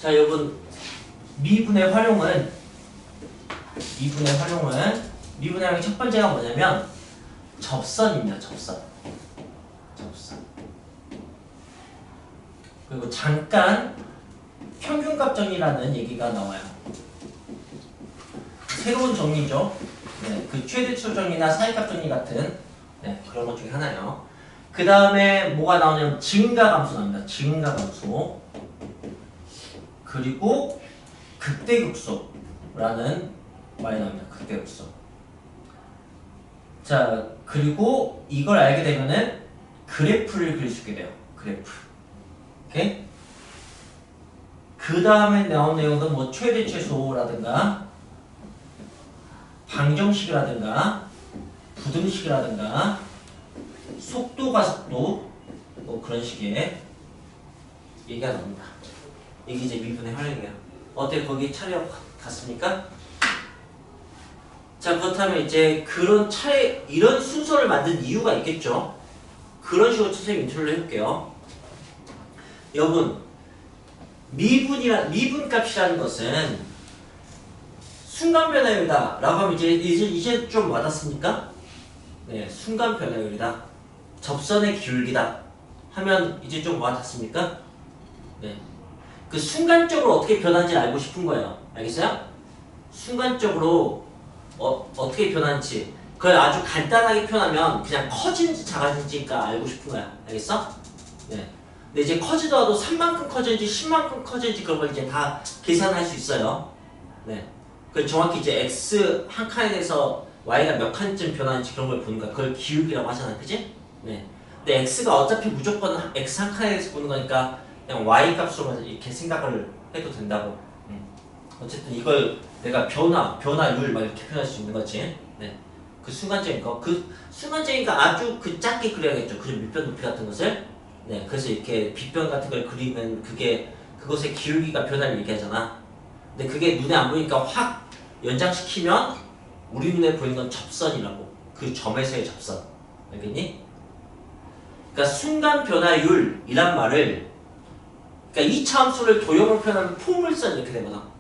자, 여러분 미분의 활용은 첫 번째가 뭐냐면 접선입니다. 접선. 그리고 잠깐 평균값 정리라는 얘기가 나와요. 새로운 정리죠. 네, 그 최대치수 정리나 사이값 정리 같은 그런 것 중에 하나예요. 그 다음에 뭐가 나오냐면 증가감수 나옵니다. 증가감수. 그리고 극대극소라는 말이 나옵니다. 극대극소. 자, 그리고 이걸 알게 되면은 그래프를 그릴 수 있게 돼요. 그래프. 오케이? 그 다음에 나온 내용은 뭐 최대 최소라든가 방정식이라든가 부등식이라든가 속도 가속도 뭐 그런 식의 얘기가 나옵니다. 이게 이제 미분의 활용이에요. 어때? 거기 차례 갔습니까? 자, 그렇다면 이제 그런 차례 이런 순서를 만든 이유가 있겠죠. 그런 식으로 선생님 인트로를 해볼게요. 여러분 미분값이라는 것은 순간 변화율이다 라고 하면 이제 좀 와닿습니까? 네, 순간 변화율이다. 접선의 기울기다 하면 이제 좀 와닿습니까? 네. 그 순간적으로 어떻게 변하는지 알고 싶은 거예요. 알겠어요? 순간적으로 어떻게 변하는지 그걸 아주 간단하게 표현하면 그냥 커지는지 작아지는지가 알고 싶은 거야. 알겠어? 네. 근데 이제 커지더라도 3만큼 커지는지 10만큼 커지는지 그런 걸 이제 다 계산할 수 있어요. 네. 그 정확히 이제 x 한 칸에 대해서 y가 몇 칸쯤 변하는지 그런 걸 보는 거야. 그걸 기울기라고 하잖아. 그지? 네. 근데 x가 어차피 무조건 x 한 칸에 대해서 보는 거니까 그냥 y 값으로만 이렇게 생각을 해도 된다고. 어쨌든 이걸 내가 변화율 막 이렇게 표현할 수 있는 거지. 네. 그 순간적인 거. 그 순간적인 거 아주 그 작게 그려야겠죠. 그 밑변 높이 같은 것을. 네, 그래서 이렇게 빗변 같은 걸 그리면 그것의 기울기가 변화를 얘기하잖아. 근데 그게 눈에 안 보이니까 확 연장시키면 우리 눈에 보이는 건 접선이라고. 그 점에서의 접선. 알겠니? 그러니까 순간 변화율이란 말을 그러니까 2차 함수를 도형으로 표현하면 포물선 이렇게 되거나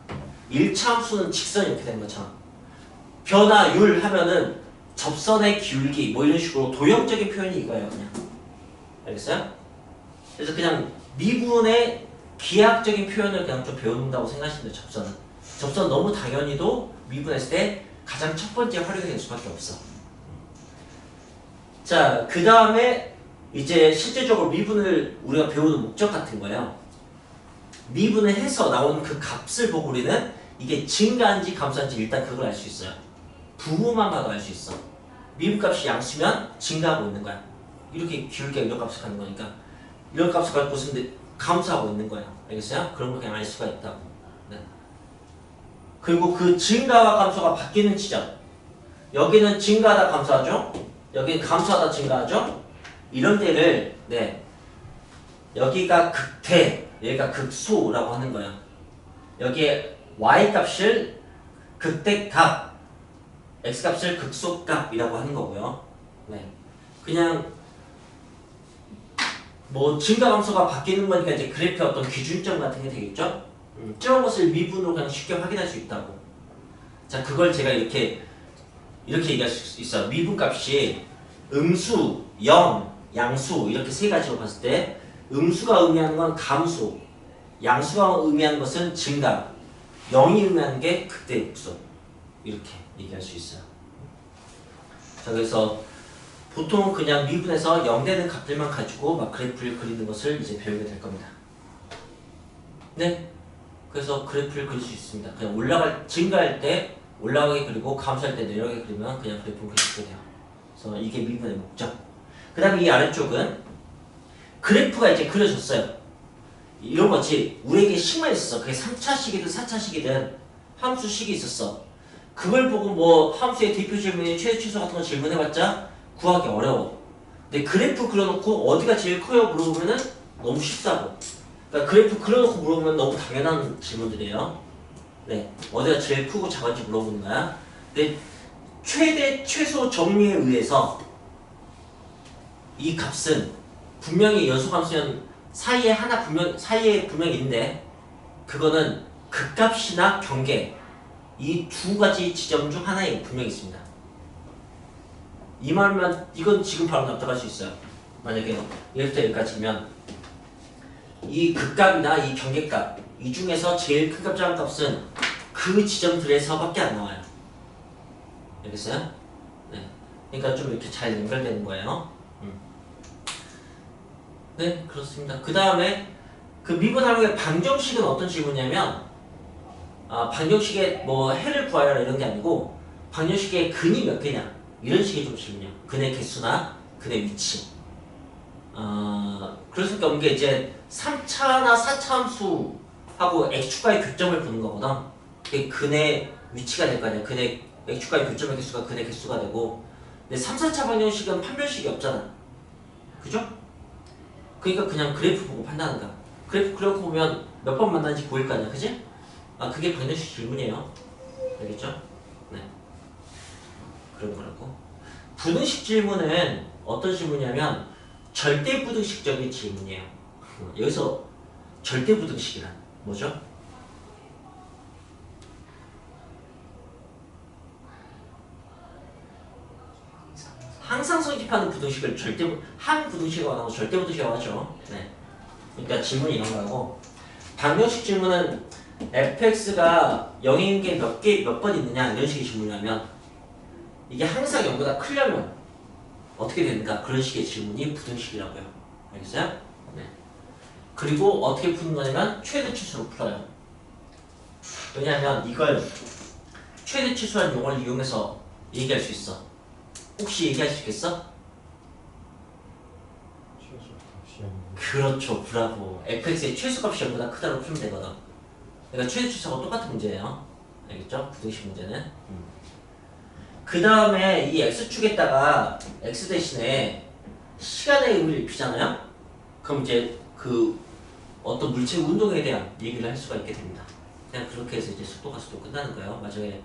1차 함수는 직선 이렇게 되는 것처럼 변화율 하면은 접선의 기울기 뭐 이런 식으로 도형적인 표현이 이거예요. 그냥. 알겠어요? 그래서 그냥 미분의 기하학적인 표현을 그냥 좀 배운다고 생각하시면 돼요. 접선은. 접선 너무 당연히도 미분했을 때 가장 첫 번째 활용이 될 수밖에 없어. 자, 그 다음에 이제 실제적으로 미분을 우리가 배우는 목적 같은 거예요. 미분을 해서 나온 그 값을 보고 우리는 이게 증가한지 감소한지 일단 그걸 알 수 있어요. 부호만 봐도 알 수 있어. 미분값이 양수면 증가하고 있는 거야. 이렇게 기울기가 이런 값을 갖는 거니까 이런 값을 갖고 있는데 감소하고 있는 거야. 알겠어요? 그런 거 그냥 알 수가 있다고. 네. 그리고 그 증가와 감소가 바뀌는 지점. 여기는 증가하다 감소하죠? 여기는 감소하다 증가하죠? 이런 데를 여기가 극대, 여기가 극소라고 하는 거야. 여기에 y값을 극대값, x값을 극소값이라고 하는 거고요. 네. 그냥 뭐 증가 감소가 바뀌는 거니까 이제 그래프의 어떤 기준점 같은 게 되겠죠? 저런 것을 미분으로 그냥 쉽게 확인할 수 있다고. 자, 그걸 제가 이렇게 얘기할 수 있어요. 미분값이 음수, 0, 양수 이렇게 세 가지로 봤을 때 음수가 의미하는 건 감소, 양수가 의미하는 것은 증가, 0이 의미하는 게 극대극소 이렇게 얘기할 수 있어요. 자, 그래서 보통 그냥 미분에서 0 되는 값들만 가지고 막 그래프를 그리는 것을 이제 배우게 될 겁니다. 네. 그래서 그래프를 그릴 수 있습니다. 그냥 증가할 때 올라가게 그리고 감소할 때 내려가게 그리면 그냥 그래프를 그릴 수 있게 돼요. 그래서 이게 미분의 목적. 그 다음에 이 아래쪽은 그래프가 이제 그려졌어요. 이런 거지. 우리에게 식만 있었어. 그게 3차식이든 4차식이든 함수식이 있었어. 그걸 보고 뭐 함수의 대표 질문이 최대 최소 같은 거 질문해봤자 구하기 어려워. 근데 그래프 그려놓고 어디가 제일 커요? 물어보면은 너무 쉽다고. 그러니까 그래프 그려놓고 물어보면 너무 당연한 질문들이에요. 네, 어디가 제일 크고 작은지 물어보는 거야. 근데 최대 최소 정리에 의해서 이 값은 분명히 연소함수는 사이에 분명히 있는데 그거는 극값이나 경계 이 두 가지 지점 중 하나에 분명히 있습니다. 이 말만 이건 지금 바로 납득할 수 있어요. 만약에 얘부터 여기까지면 이 극값이나 이 경계값 이 중에서 제일 큰 값 작은 값은 그 지점들에서밖에 안 나와요. 알겠어요? 네. 그러니까 좀 이렇게 잘 연결되는 거예요. 네, 그렇습니다. 그 다음에 그 미분 활용의 방정식은 어떤 질문이냐면 방정식의 뭐 해를 구하라 이런 게 아니고 방정식의 근이 몇 개냐 이런 식의 좀 질문이에요. 근의 개수나 근의 위치. 그럴 수밖에 없는 게 이제 3차나 4차 함수하고 x축과의 교점을 보는 거거든. 그게 근의 위치가 될 거 아니야. 근의 x축과의 교점의 개수가 근의 개수가 되고 근데 3, 4차 방정식은 판별식이 없잖아. 그죠? 그러니까 그냥 그래프 보고 판단하는 거야. 그래프 보면 몇 번 만나는지 보일 거 아니야. 그지? 그게 방정식 질문이에요. 알겠죠? 네. 그런 거라고. 부등식 질문은 어떤 질문이냐면 절대 부등식적인 질문이에요. 여기서 절대 부등식이란 뭐죠? 항상 성립하는 부등식을 항부등식이라고 하고 절대 부등식이라고 하죠. 네. 그러니까 질문이 이런 거고 방정식 질문은 fx가 0인 게 몇 번 있느냐 이런 식의 질문이라면 이게 항상 0보다 크려면 어떻게 되는가 그런 식의 질문이 부등식이라고요. 알겠어요? 네. 그리고 어떻게 푸는 거냐면 최대치수로 풀어요. 왜냐하면 이걸 최대치수라는 용어를 이용해서 얘기할 수 있어. 혹시 얘기할 수 있겠어? 그렇죠. 브라보. fx의 최소값이 0보다 크다고 풀면 되거든. 그러니까 최대치수하고 똑같은 문제예요. 알겠죠? 부등식 문제는. 그 다음에 이 x축에다가 x 대신에 시간의 의미를 입히잖아요? 그럼 이제 그 어떤 물체 운동에 대한 얘기를 할 수가 있게 됩니다. 그냥 그렇게 해서 이제 속도가 끝나는 거예요. 마지막에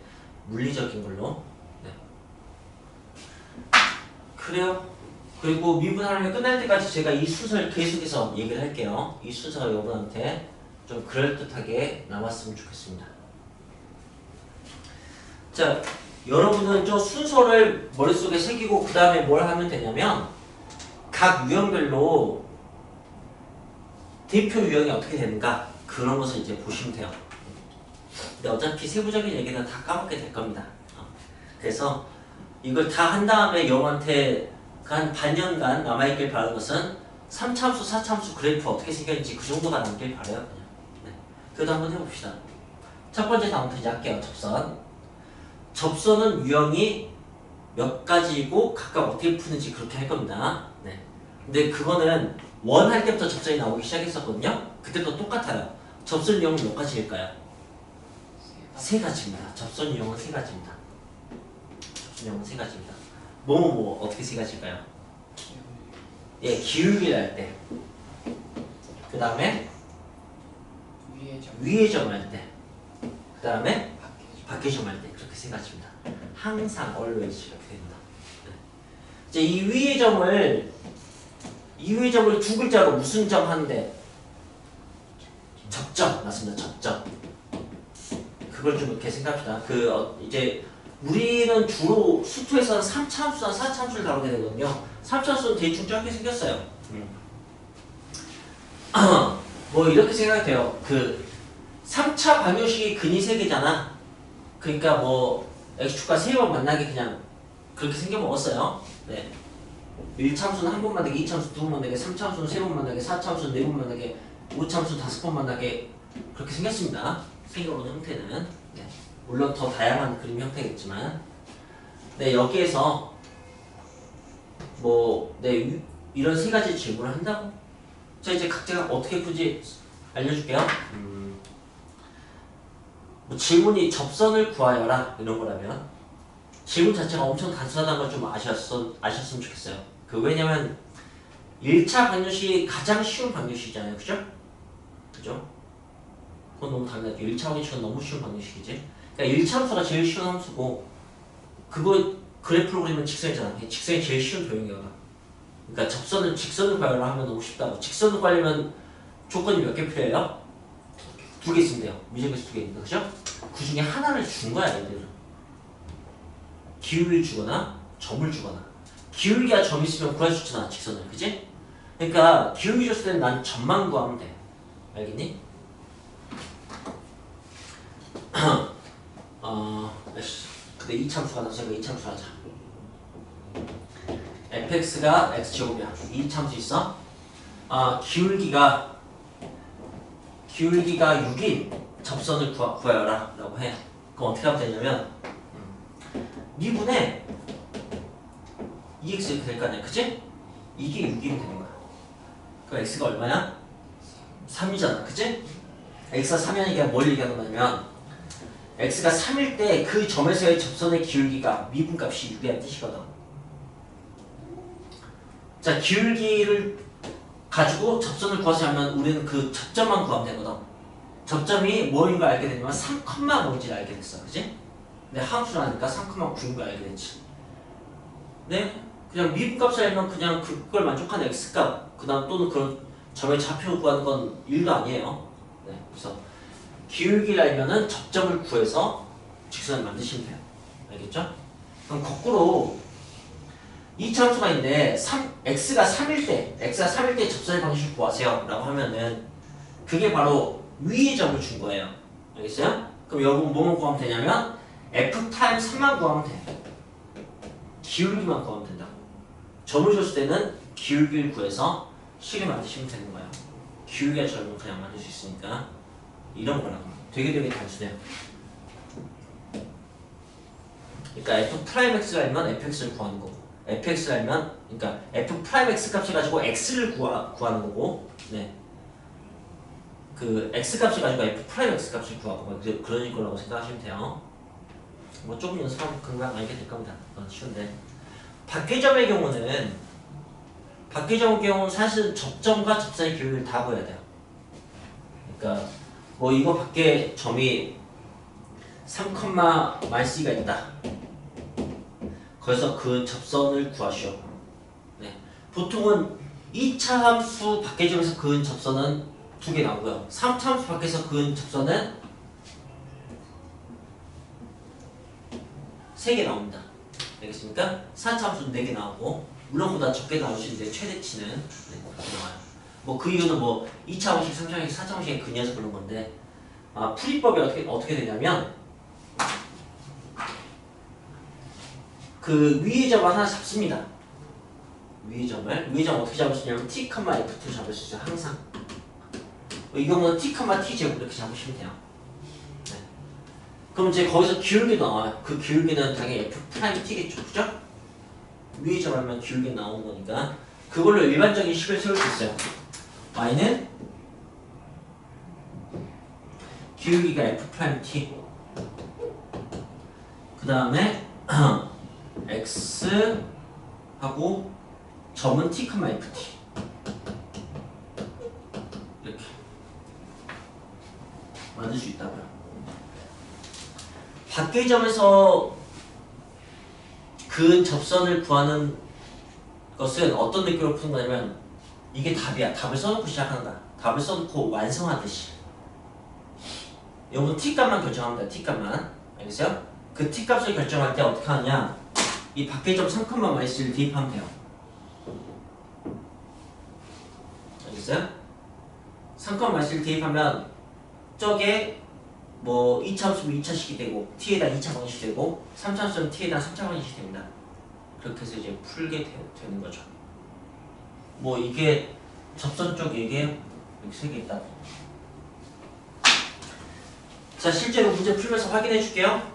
물리적인 걸로. 네. 그래요. 그리고 미분 활용이 끝날 때까지 제가 이 순서를 계속해서 얘기를 할게요. 이 순서가 여러분한테 좀 그럴듯하게 남았으면 좋겠습니다. 자, 여러분은 저 순서를 머릿속에 새기고 그 다음에 뭘 하면 되냐면 각 유형별로 대표 유형이 어떻게 되는가 그런 것을 이제 보시면 돼요. 근데 어차피 세부적인 얘기는 다 까먹게 될 겁니다. 그래서 이걸 다 한 다음에 여러분한테 한 반년간 남아있길 바라는 것은 3차함수, 4차함수 그래프 어떻게 생겼는지 그 정도가 남길 바라요. 그냥. 네. 그래도 한번 해봅시다. 첫 번째 다음부터 이제 할게요. 접선. 접선은 유형이 몇 가지이고 각각 어떻게 푸는지 그렇게 할 겁니다. 네. 근데 그거는 원 할 때부터 접선이 나오기 시작했었거든요. 그때도 똑같아요. 접선 유형은 몇 가지일까요? 세 가지입니다. 접선 유형은 세 가지입니다. 접선 유형은 세 가지입니다. 뭐 어떻게 세 가지일까요? 예, 기울기를 할 때. 그 다음에 위의 점 할 때. 그 다음에 밖의 점 할 때. 그렇게 세 가지입니다. 항상 always 이렇게 됩니다. 네. 이제 이 위의 점을 두 글자로 무슨 점 하는데? 접점. 맞습니다. 접점. 그걸 좀 이렇게 생각합시다. 이제 우리는 주로 수투에서는 3차함수나 4차함수를 다루게 되거든요. 3차함수는 대충 짧게 생겼어요. 뭐 이렇게 생각이 돼요. 3차 방정식이 근이 3개잖아. 그러니까 뭐 x축과 3번 만나게 그냥 그렇게 생겨 먹었어요. 네. 1차함수는 한 번 만나게, 2차함수 2번 만나게, 3차함수는 3번 만나게, 4차함수는 4번 만나게, 5차함수는 5번 만나게 그렇게 생겼습니다. 생겨오는 형태는. 네. 물론 더 다양한 그림 형태겠지만 네, 여기에서 이런 세 가지 질문을 한다고? 자, 이제 각자가 어떻게 푸는지 알려줄게요. 뭐 질문이 접선을 구하여라 이런 거라면 질문 자체가 엄청 단순하다는 걸 좀 아셨으면 좋겠어요. 왜냐면 1차 방정식이 가장 쉬운 방정식이잖아요. 그죠? 그죠? 그건 너무 당연하죠. 1차 방정식은 너무 쉬운 방정식이지. 그러니까 1차 함수가 제일 쉬운 함수고 그거 그래프로 그리면 직선이잖아. 직선이 제일 쉬운 도형이야. 그러니까 직선을 구하려면 하면 너무 쉽다고. 직선을 구하려면 조건이 몇 개 필요해요? 두 개 있으면 돼요. 미적에서 두 개 있는 거죠? 그 중에 하나를 준 거야, 얘들은. 기울기를 주거나 점을 주거나. 기울기가 점 있으면 구할 수 있잖아, 직선을. 그지? 그러니까 기울기 줬을 때는 난 점만 구하면 돼. 알겠니? 근데 이참수가 나서 제가 이참수 하자. fx가 x제곱이야. 이참수 있어? 기울기가 6인 접선을 구하여라 라고 해. 그럼 어떻게 하면 되냐면 미분에 2x 이렇게 될 거 아니야, 그치? 이게 6이면 되는 거야. 그럼 x가 얼마야? 3이잖아, 그치? x가 3이니까 뭘 얘기하는 거냐면 x가 3일 때 그 점에서의 접선의 기울기가 미분값이 6이라는 뜻이거든. 자, 기울기를 가지고 접선을 구하자면 우리는 그 접점만 구하면 되거든. 접점이 뭐인 걸 알게 되냐면 3, 뭔지를 알게 됐어, 그치? 근데 함수를 하니까 3,9인 걸 알게 됐지. 네? 그냥 미분값을 알면 그냥 그걸 만족하는 x값, 그 다음 또는 그런 점의 좌표를 구하는 건 일도 아니에요. 네, 그래서 기울기를 알면은 접점을 구해서 직선을 만드시면 돼요. 알겠죠? 그럼 거꾸로 이 참수가 있는데 x가 3일 때 접선의 방식을 구하세요 라고 하면은 그게 바로 위의 점을 준 거예요. 알겠어요? 그럼 여러분 뭐만 구하면 되냐면 f 타임 3만 구하면 돼. 기울기만 구하면 된다. 점을 줬을 때는 기울기를 구해서 식을 만드시면 되는 거예요. 기울기가 점을 그냥 만들 수 있으니까 이런 거라고. 되게 단순해요. 그러니까 f'(x가) 알면 fx를 구하는 거고 fx를 알면 그러니까 f'(x) 값을 가지고 x를 구하는 거고 네. 그 x 값을 가지고 f'(x) 값을 구하고 그런 거라고 생각하시면 돼요. 뭐 조금 연습하면 금방 알게 될 겁니다. 쉬운데 밖의 점의 경우는 사실 접점과 접선의 기울기를 다 구해야 돼요. 그러니까 뭐 이거 밖에 점이 3,-c가 있다. 그래서 그 접선을 구하시오. 네. 보통은 2차 함수 밖의 점에서 그은 접선은 2개 나오고요. 3차 함수 밖에서 그은 접선은 3개 나옵니다. 알겠습니까? 4차 함수는 4개 나오고 물론 보다 적게 나올 수 있는데 최대치는 그렇게 나와요. 뭐 그 이유는 뭐 2차 함수식, 3차 함수식, 4차 함수식의 근이어서 그런 건데 풀이법이 어떻게 되냐면 그 위의 점을 하나 잡습니다. 위의 점 어떻게 잡을 수 있냐면 t, f2 잡을 수 있어요. 항상 이 경우는 t, t 제곱 이렇게 잡으시면 돼요. 네. 그럼 이제 거기서 기울기도 나와요. 그 기울기는 당연히 f'(t겠죠, 그죠? 위의 점 하면 기울기 나오는 거니까 그걸로 일반적인 식을 세울 수 있어요. y는 기울기가 f'(t) 그 다음에 x 하고 점은 t, ft 이렇게 만들 수 있다고요. 밖의 점에서 그은 접선을 구하는 것은 어떤 느낌으로 푸는 거냐면 이게 답이야. 답을 써놓고 시작하는 거야. 답을 써놓고 완성하듯이. 여러분 t값만 결정하면 돼. t값만. 알겠어요? 그 t값을 결정할 때 어떻게 하느냐, 이 밖의 점 3,-를 대입하면 돼요. 알겠어요? 3,-를 대입하면 저게 뭐 2차 함수면 2차식이 되고 t에다 2차 방식이 되고 3차 함수면 t에다 3차 방식이 됩니다. 그렇게 해서 이제 풀게 되는 거죠. 뭐 이게 접선 쪽 이게 이렇게 3개 있다. 자, 실제로 문제 풀면서 확인해 줄게요.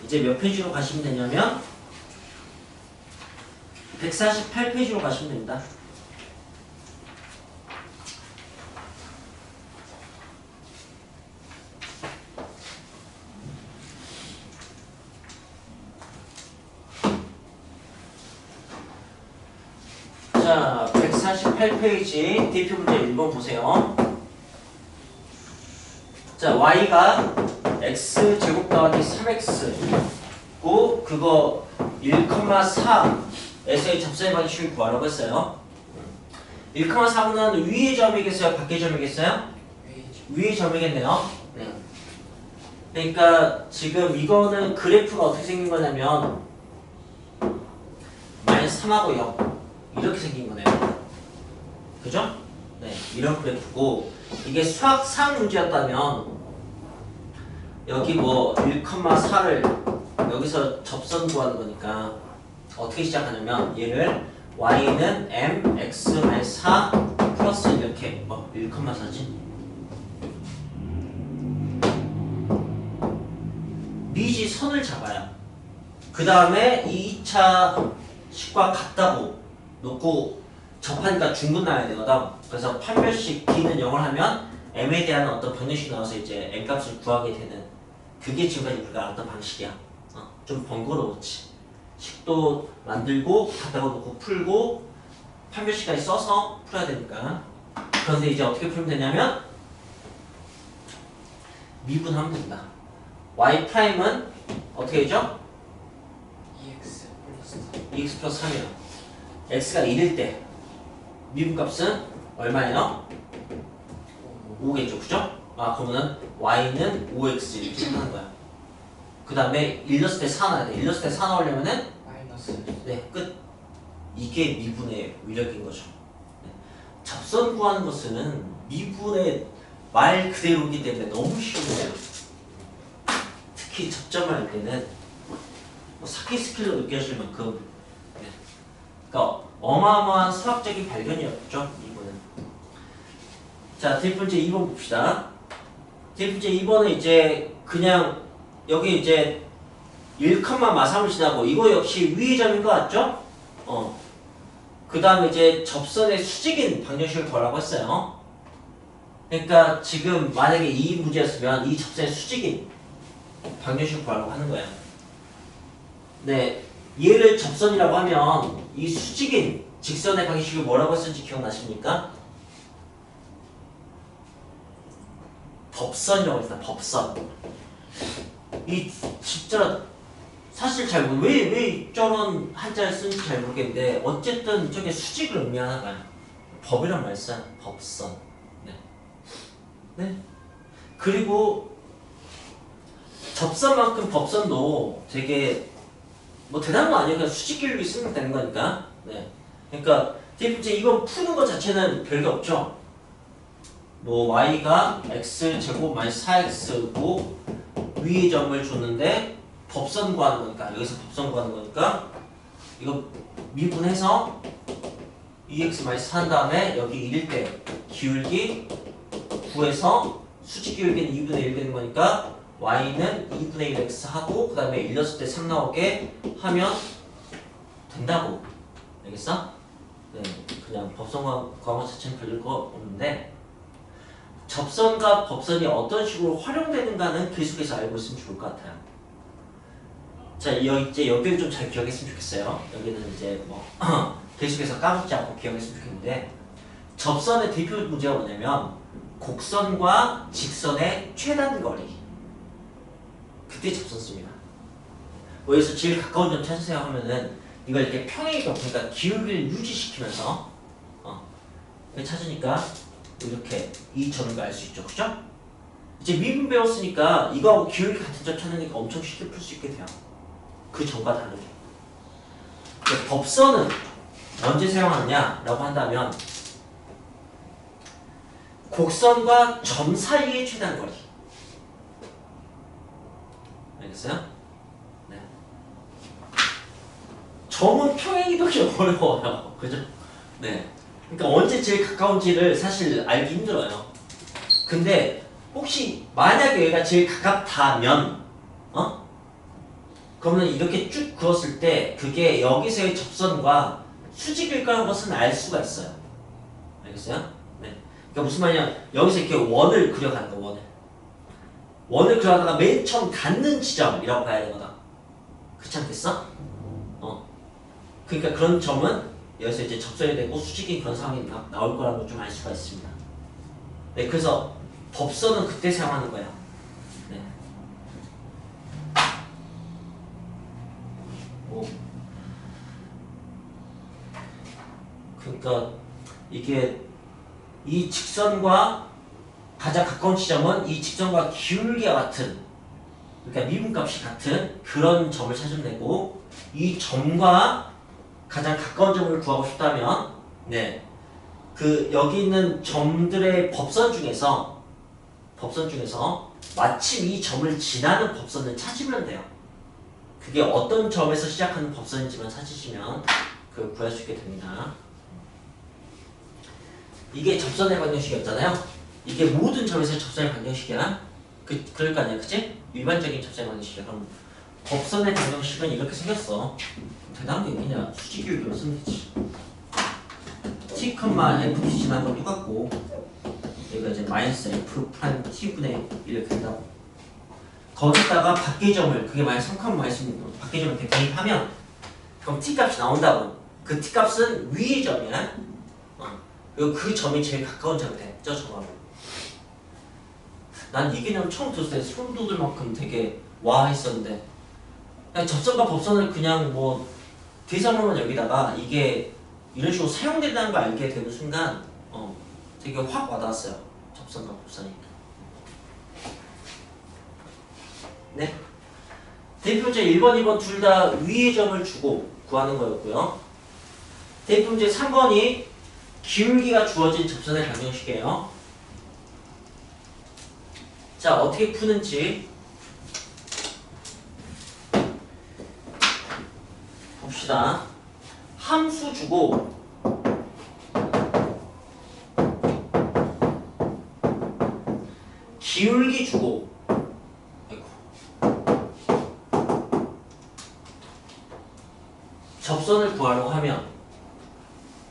이제 몇 페이지로 가시면 되냐면 148페이지로 가시면 됩니다. 자, 148페이지 대표 문제 1번 보세요. 자, y가 x제곱 더하기 3x고 그거 1,4에서의 접선의 방식을 구하라고 했어요. 1,4는 위의 점이겠어요? 밖의 점이겠어요? 위의 점이겠네요. 네. 그러니까 지금 이거는 그래프가 어떻게 생긴 거냐면 -3하고 0 이렇게 생긴 거네요. 그죠? 네, 이런 그래프고 이게 수학상 문제였다면 여기 뭐 1,4를 여기서 접선 구하는 거니까 어떻게 시작하냐면 얘를 y는 mx-4 플러스 이렇게 1,4지 미지 선을 잡아요. 그 다음에 이 2차 식과 같다고 놓고 접하니까 중근 나야 되거든. 그래서 판별식 d는 0을 하면 m에 대한 어떤 방정식이 나와서 이제 m 값을 구하게 되는 그게 지금까지 우리가 알았던 방식이야. 좀 번거로웠지. 식도 만들고 갖다가 놓고 풀고 판별식까지 써서 풀어야 되니까. 그런데 이제 어떻게 풀면 되냐면 미분하면 된다. y''은 어떻게 되죠? 2x 플러스 3이요. x가 1일 때 미분값은 얼마예요? 5겠죠, 그죠? 그러면은 y는 5x 이렇게 하는 거야. 그 다음에 일렀을 때 4 넣어야 돼. 일렀을 때 4 넣으려면은 마이너스. 네, 끝. 이게 미분의 위력인 거죠. 네. 접선 구하는 것은 미분의 말 그대로이기 때문에 너무 쉬워요. 특히 접점을 할 때는 뭐 사기 스킬로 느껴질 만큼 네. 그러니까 어마어마한 수학적인 발견이었죠, 이번은. 자, 대입문제 2번 봅시다. 대입문제 2번은 이제 그냥 여기 이제 1,3을 지나고 이거 역시 위의 점인 것 같죠? 그 다음에 이제 접선의 수직인 방정식을 구하라고 했어요. 그러니까 지금 만약에 이 문제였으면 이 접선의 수직인 방정식을 구하라고 하는 거예요. 네, 얘를 접선이라고 하면 이 수직인 직선의 방정식을 뭐라고 했는지 기억나십니까? 법선이라고 했어요. 법선. 이 진짜 사실 잘 왜 저런 한자를 쓰는지 잘 모르겠는데 어쨌든 저게 수직을 의미하는 거야. 법이란 말 써. 법선. 네. 네. 그리고 접선만큼 법선도 되게 뭐 대단한 거 아니에요. 그냥 수직길로 쓰면 되는 거니까. 네. 그러니까 대입문제 이건 푸는 것 자체는 별게 없죠. 뭐 y가 x제곱 마이너스 4x고 위의 점을 줬는데 법선 구하는 거니까 여기서 법선 구하는 거니까 이거 미분해서 2x-4 한 다음에 여기 1일 때 기울기 구해서 수직 기울기는 2분의 1 되는 거니까 y는 2분의 1x 하고 그 다음에 일렀을 때 3 나오게 하면 된다고. 알겠어? 네, 그냥 법선 구하는 것 자체는 별거 없는데 접선과 법선이 어떤 식으로 활용되는가는 계속해서 알고 있으면 좋을 것 같아요. 자, 이제 여기를 좀 잘 기억했으면 좋겠어요. 여기는 이제 뭐 계속해서 까먹지 않고 기억했으면 좋겠는데 접선의 대표 문제가 뭐냐면 곡선과 직선의 최단 거리. 그때 접선 씁니다. 뭐 여기서 제일 가까운 점 찾으세요 하면은 이걸 이렇게 평행이동, 그러니까 기울기를 유지시키면서 찾으니까 이렇게 이 점을 알 수 있죠, 그죠? 이제 미분 배웠으니까 이거하고 기울기 같은 점 찾으니까 엄청 쉽게 풀 수 있게 돼요. 그 점과 다르게. 법선은 언제 사용하느냐라고 한다면 곡선과 점 사이의 최단 거리. 알겠어요? 네. 점은 평행이동이 어려워요. 그죠? 네. 그러니까 언제 제일 가까운지를 사실 알기 힘들어요. 근데 혹시 만약에 여기가 제일 가깝다면 그러면 이렇게 쭉 그었을 때 그게 여기서의 접선과 수직일 거라는 것은 알 수가 있어요. 알겠어요? 네. 그러니까 무슨 말이냐, 여기서 이렇게 원을 그려가는 거, 원을 그려다가 맨 처음 닿는 지점이라고 봐야 되거든. 그렇지 않겠어? 그러니까 그런 점은 여기서 이제 접선이 되고 수직인 그런 상황이 나올 거라는 걸 좀 알 수가 있습니다. 네, 그래서 법선은 그때 사용하는 거야. 네. 그러니까 이게 이 직선과 가장 가까운 지점은 이 직선과 기울기가 같은, 그러니까 미분값이 같은 그런 점을 찾으면 되고, 이 점과 가장 가까운 점을 구하고 싶다면 네, 그 여기 있는 점들의 법선 중에서 마침 이 점을 지나는 법선을 찾으면 돼요. 그게 어떤 점에서 시작하는 법선인지만 찾으시면 그 구할 수 있게 됩니다. 이게 접선의 방정식이었잖아요. 이게 모든 점에서 접선의 방정식이야. 그럴 거 아니야, 그치? 일반적인 접선의 방정식이야. 그럼 법선의 방정식은 이렇게 생겼어. 대단한 게 있냐? 수직교육으로 쓰면 되지. t, f 지나는 건 똑같고, 여기가 이제 마이너스 f 프라임 t분의 1 이렇게 된다고. 거기다가 밖의 점을, 그게 만약 3, 마이너스 밖의 점을 이렇게 대입하면, 그럼 t 값이 나온다고. 그 t 값은 위의 점이야. 그리고 그 점이 제일 가까운 점이 돼. 저 점하고. 난 이 개념 처음 들었을 때 소름 돋을 만큼 되게 와 했었는데, 그냥 접선과 법선을 그냥 뭐 대상으로만 여기다가 이게 이런 식으로 사용된다는 걸 알게 되는 순간 되게 확 와닿았어요. 접선과 법선이. 네. 대입 문제 1번, 2번 둘 다 위의 점을 주고 구하는 거였고요. 대입 문제 3번이 기울기가 주어진 접선의 방정식이에요. 자, 어떻게 푸는지 봅시다. 함수 주고 기울기 주고, 아이고. 접선을 구하려고 하면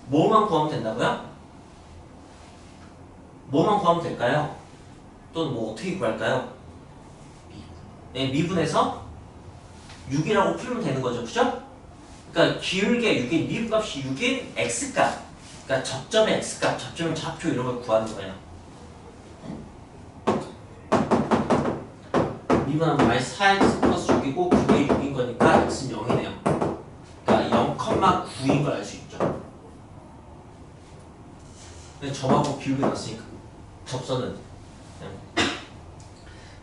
뭐만 구하면 된다고요? 뭐만 구하면 될까요? 또는 뭐 어떻게 구할까요? 네, 미분해서 6이라고 풀면 되는 거죠, 그죠? 그러니까 기울기가 6인, 미분값이 6인 x값, 그러니까 접점의 x값, 접점의 좌표 이런 걸 구하는 거예요. 미분하면 마이너스 4x 플러스 6이고 그게 6인 거니까 x는 0이네요. 그러니까 0,9인 걸 알 수 있죠. 근데 점하고 기울기 났으니까 접선은 그냥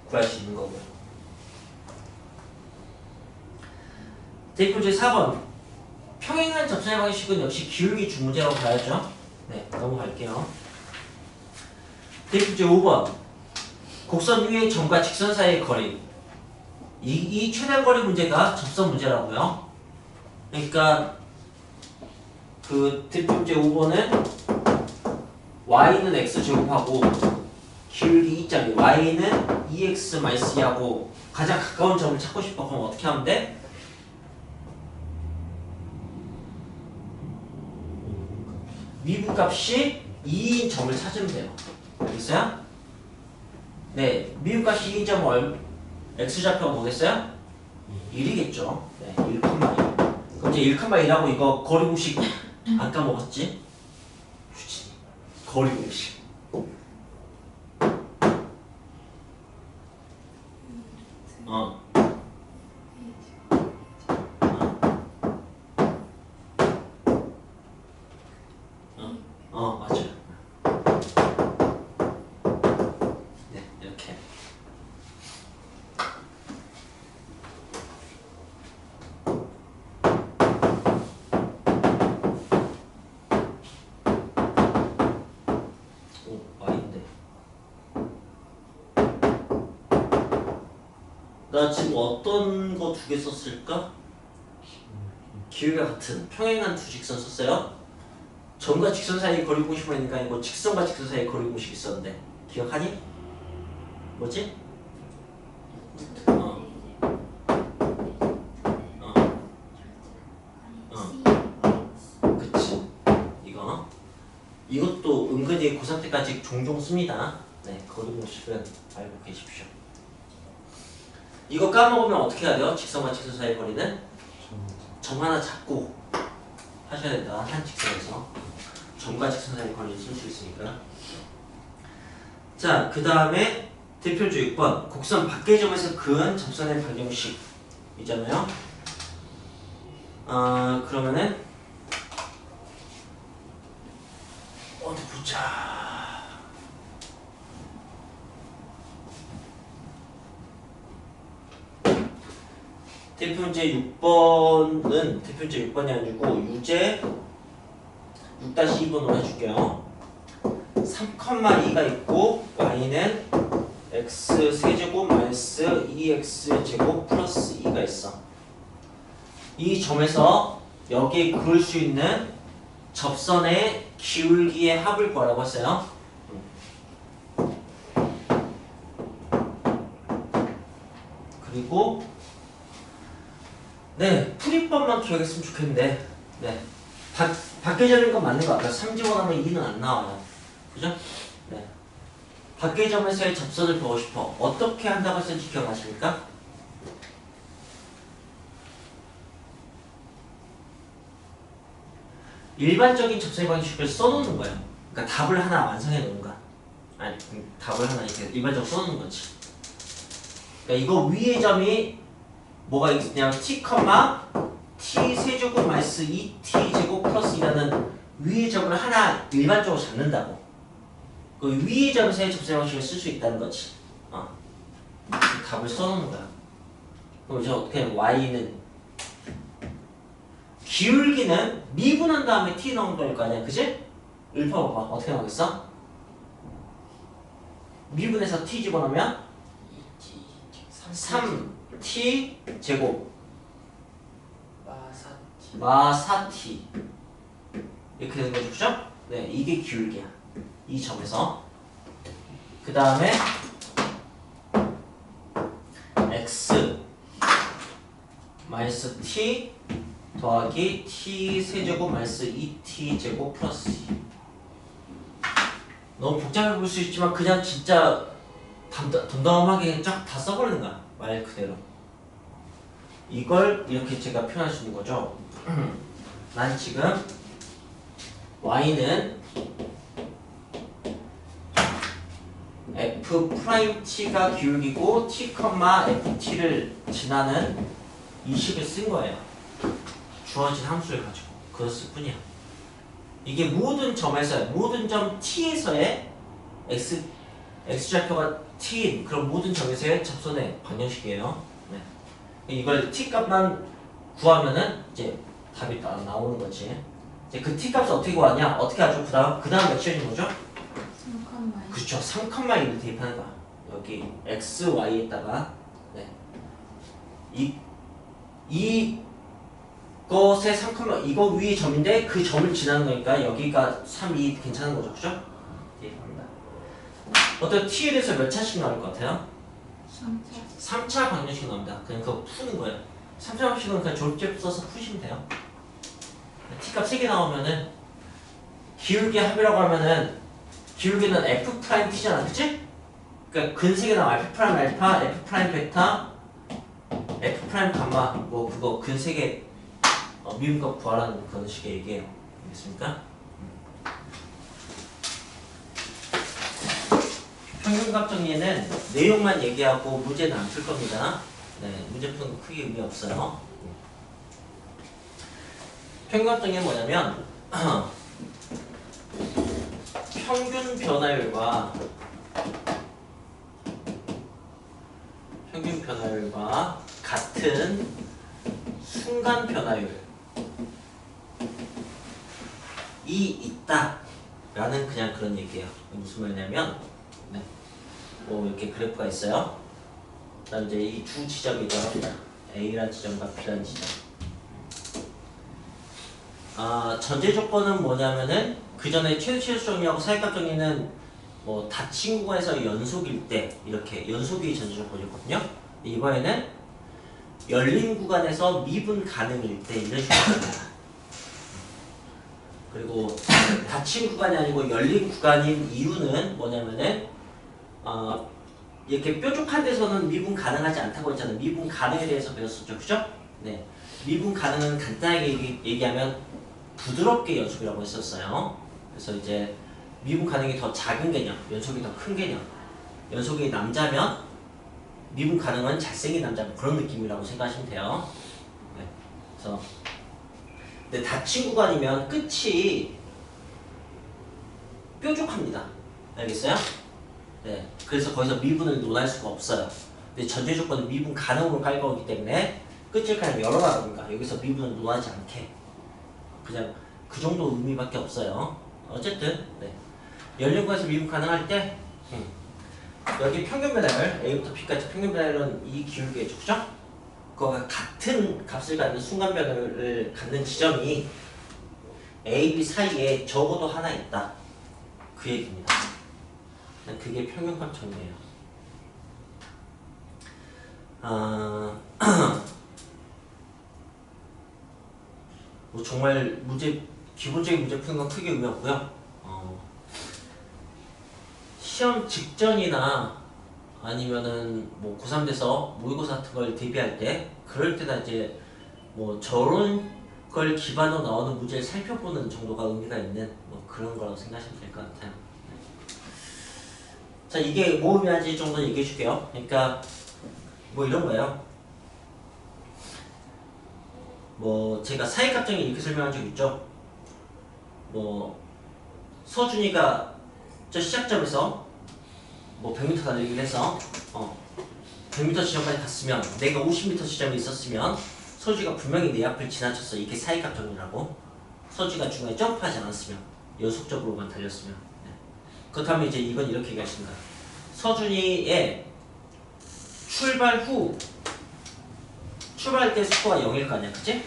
구할 수 있는 거고요. 대입 문제 4번. 평행한 접선의 방식은 역시 기울기 주 문제라고 봐야죠. 네, 넘어갈게요. 대입 문제 5번. 곡선 위의 점과 직선 사이의 거리. 이 최단 거리 문제가 접선 문제라고요. 그러니까 그 대입 문제 5번은 y는 x 제곱하고 기울기 2짜리 y는 2x-2하고 가장 가까운 점을 찾고 싶어. 그럼 어떻게 하면 돼? 미분값이 2인 점을 찾으면 돼요. 알겠어요? 네, 미분값이 2인 점은 x좌표가 뭐겠어요? 1이겠죠. 네, 1,1. 그럼 이제 1,1하고 이거 거리 공식 안 까먹었지? 거리 공식. 맞아요. 네, 이렇게. y인데. 나 지금 어떤 거 두 개 썼을까? 기울기가 같은 평행한 두 직선 썼어요. 점과 직선 사이의 거리 공식만 있는 게 아니고 직선과 직선 사이의 거리 공식이 있었는데 기억하니? 뭐지? 그치. 이것도 은근히 고3 때까지 종종 씁니다. 네, 거리 공식은 알고 계십시오. 이거 까먹으면 어떻게 해야 돼요? 직선과 직선 사이의 거리는? 점 하나 잡고 하셔야 된다. 한 직선에서 점과 직선 사이의 거리를 쓸 수 있으니까. 자, 그 다음에 대표주 6번 곡선 밖의 점에서 그은 접선의 방정식이잖아요. 그러면은 대표 문제 6번은 대표 문제 6번이 아니고 유제 6-2번으로 해줄게요. 3,2가 있고 y는 x 세제곱 마이너스 2x 제곱 플러스 2가 있어. 이 점에서 여기에 그을 수 있는 접선의 기울기의 합을 구하라고 했어요. 그리고 네, 풀이법만 기억했으면 좋겠는데 네, 밖에 점인 건 맞는 것 같아요. 3지원하면 2는 안 나와요. 그죠? 네. 밖의 점에서의 접선을 보고 싶어. 어떻게 한다고 했는지 기억나십니까? 일반적인 접선의 방식을 써놓는 거예요. 그러니까 답을 하나 완성해 놓는 거야. 아니, 답을 하나 이렇게 일반적으로 써놓는 거지. 그러니까 이거 위의 점이 뭐가 있냐면 t, t 세제곱 마이너스 2t 제곱 플러스 2라는 위의 점을 하나 일반적으로 잡는다고. 그 위의 점에서의 접선의 방식을 쓸 수 있다는 거지. 답을 써놓는 거야. 그럼 이제 어떻게 하면 y는 기울기는 미분한 다음에 t 넣은 거일 거 아니야, 그지? 읊어봐봐. 어떻게 나오겠어? 미분해서 t 집어넣으면 3t 제곱 마 4t 이렇게 되는 거죠, 그죠? 네, 이게 기울기야. 이 점에서. 그 다음에 x 마이너스 t 더하기 t 세제곱 마이너스 2t 제곱 플러스 2. 너무 복잡해 보일 수 있지만 그냥 진짜 덤덤하게 쫙 다 써버리는 거야. 말 그대로. 이걸 이렇게 제가 표현할 수 있는 거죠. 난 지금 y는 f't가 기울기고 t, ft를 지나는 이 식을 쓴 거예요. 주어진 함수를 가지고 그랬을 뿐이야. 이게 모든 점에서 모든 점 t에서의 x좌표가 t인 그런 모든 점에서의 접선의 방정식이에요. 네. 이걸 t 값만 구하면은 이제 답이 나오는 거지. 이제 그 t 값을 어떻게 구하냐? 어떻게 하죠? 그 다음 몇 치어진 거죠? 3,2. 그렇죠. 3,2를 대입하는 거야. 여기 x, y에다가 네. 이것의 3, 이거 위의 점인데 그 점을 지나는 거니까 여기가 3, 2 괜찮은 거죠, 그죠? 대입합니다. 어떤 t에 대해서 몇 차씩 나올 것 같아요? 3차 방정식 나옵니다. 그냥 그거 푸는 거예요. 3차 방정식은 그냥 졸업제표 써서 푸시면 돼요. t값 3개 나오면은 기울기 합이라고 하면은 기울기는 f't잖아, 그치? 그러니까 근 3개 나와. f'알파, f'베타, f'감마 뭐 그거 근 3개 미분값 구하라는 그런 식의 얘기예요. 알겠습니까? 평균값 정리에는 내용만 얘기하고 문제는 안 풀 겁니다. 네, 문제 푸는 거 크게 의미 없어요. 평균값 정리는 뭐냐면 평균 변화율과 같은 순간 변화율이 있다라는 그냥 그런 얘기예요. 무슨 말이냐면 네. 뭐 이렇게 그래프가 있어요. 그다음 이제 이 두 지점이죠. A라는 지점과 B라는 지점. 전제 조건은 뭐냐면은 그 전에 최대치수 정리하고 사이값 정리는 뭐 닫힌 구간에서 연속일 때 이렇게 연속이 전제 조건이거든요. 이번에는 열린 구간에서 미분 가능일 때 이런 식입니다. 그리고 닫힌 구간이 아니고 열린 구간인 이유는 뭐냐면은 이렇게 뾰족한 데서는 미분 가능하지 않다고 했잖아요. 미분 가능에 대해서 배웠었죠, 그죠? 네, 미분 가능은 간단하게 얘기하면 부드럽게 연속이라고 했었어요. 그래서 이제 미분 가능이 더 작은 개념, 연속이 더 큰 개념. 연속이 남자면 미분 가능은 잘생긴 남자 그런 느낌이라고 생각하시면 돼요. 네, 그래서 근데 닫힌 구간이면 끝이 뾰족합니다. 알겠어요? 네, 그래서 거기서 미분을 논할 수가 없어요. 근데 전제 조건은 미분 가능으로 깔 거기 때문에 끝을 그냥 열어라든가 여기서 미분을 노하지 않게 그냥 그 정도 의미밖에 없어요. 어쨌든 네. 열린 거에서 미분 가능할 때 여기 평균 배달 A부터 B까지 평균 배달은 이 기울기겠죠, 그죠? 그거가 같은 값을 갖는 순간 변화를 갖는 지점이 A, B 사이에 적어도 하나 있다. 그 얘기입니다. 그게 평균값 정리예요. 뭐 정말 기본적인 문제 푸는 건 크게 의미 없고요. 시험 직전이나 아니면은 뭐 고3 돼서 모의고사 같은 걸 대비할 때 그럴 때나 이제 뭐 저런 걸 기반으로 나오는 문제를 살펴보는 정도가 의미가 있는 뭐 그런 거라고 생각하시면 될 것 같아요. 자, 이게 뭐 의미하는지 정도 얘기해 줄게요. 그러니까 뭐 이런 거예요. 뭐 제가 사익값정에 이렇게 설명한 적 있죠. 뭐 서준이가 저 시작점에서 뭐 100m 달리기를 해서 100m 지점까지 갔으면 내가 50m 지점에 있었으면 서준이가 분명히 내 앞을 지나쳤어. 이게 사익값정이라고. 서준이가 중간에 점프하지 않았으면 연속적으로만 달렸으면. 네. 그렇다면 이제 이건 이렇게 얘기하십니다. 서준이의 출발할 때 속도가 0일 거 아니야, 그치?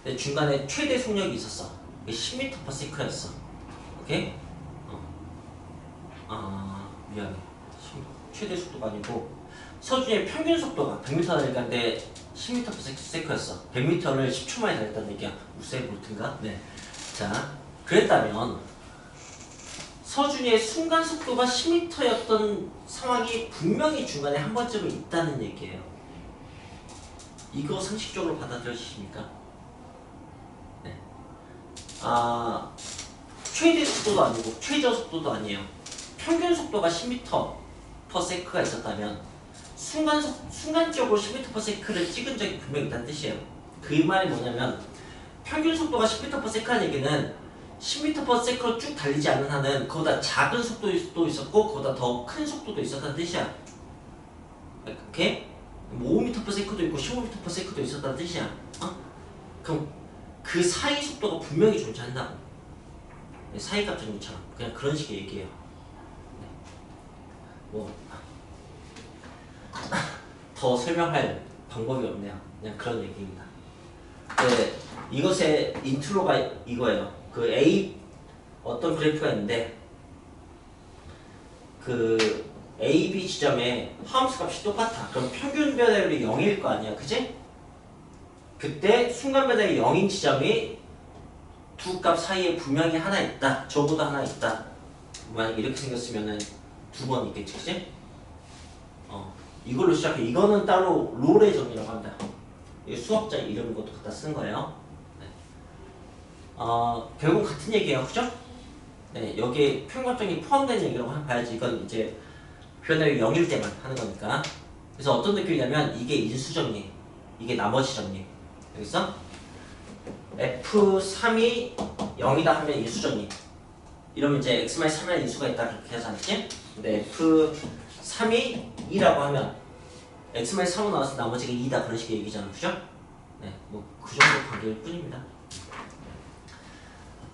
근데 중간에 최대 속력이 있었어. 10m/s였어. 오케이? 미안해. 최대 속도가 아니고 서준이의 평균 속도가 100m 달리기인데 10m/s였어. 100m를 10초 만에 달렸다는 얘기야. 우세 볼트인가? 네. 자, 그랬다면 서준이의 순간 속도가 10m였던 상황이 분명히 중간에 한 번쯤은 있다는 얘기예요. 이거 상식적으로 받아들여지십니까? 네. 최대 속도도 아니고 최저 속도도 아니에요. 평균 속도가 10m/s가 있었다면 순간적으로 10m/s를 찍은 적이 분명히 있다는 뜻이에요. 그 말이 뭐냐면 평균 속도가 10m/s라는 얘기는 10m/s로 쭉 달리지 않는 한은 그보다 작은 속도도 있었고 그보다 더 큰 속도도 있었다는 뜻이야. 오케이? 뭐 5m/s도 있고 15m/s도 있었다는 뜻이야. 그럼 그 사이 속도가 분명히 존재한다고. 사이값 정리처럼 그냥 그런 식의 얘기예요. 뭐 더 설명할 방법이 없네요. 그냥 그런 얘기입니다. 네, 이것의 인트로가 이거예요. 그 A 어떤 그래프가 있는데 그 A, B 지점에 하움스 값이 똑같아. 그럼 평균 변화율이 0일 거 아니야, 그치? 그때 순간 변화율이 0인 지점이 두 값 사이에 분명히 하나 있다. 저보다 하나 있다. 만약 이렇게 생겼으면은 두 번 있겠지, 그치? 이걸로 시작해. 이거는 따로 롤의 정의라고 합니다. 수업자 이름 것도 갖다 쓴 거예요. 네. 결국 같은 얘기예요, 그죠? 네, 여기에 평균값정이 포함된 얘기라고 봐야지. 이건 이제 변화율이 0일 때만 하는 거니까. 그래서 어떤 느낌이냐면 이게 인수정리, 이게 나머지 정리. 여기서 F3이 0이다 하면 인수정리. 이러면 이제 X-3의 인수가 있다 그렇게 하지 않지? 근데 F3이 2라고 하면 X-3은 나와서 나머지가 2다 그런 식의 얘기잖아, 그죠? 네, 뭐 그 정도 관계일 뿐입니다.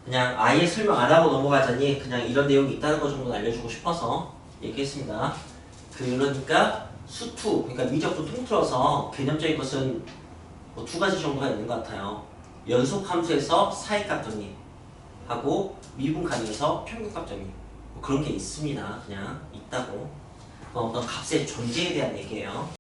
그냥 아예 설명 안 하고 넘어가자니 그냥 이런 내용이 있다는 거 정도 알려주고 싶어서 얘기했습니다. 그러니까 수투, 그러니까 미적분 통틀어서 개념적인 것은 뭐 두 가지 정도가 있는 것 같아요. 연속 함수에서 사이값 정리하고 미분 가능해서 평균값 정리. 뭐 그런 게 있습니다. 그냥 있다고. 어떤 값의 존재에 대한 얘기예요.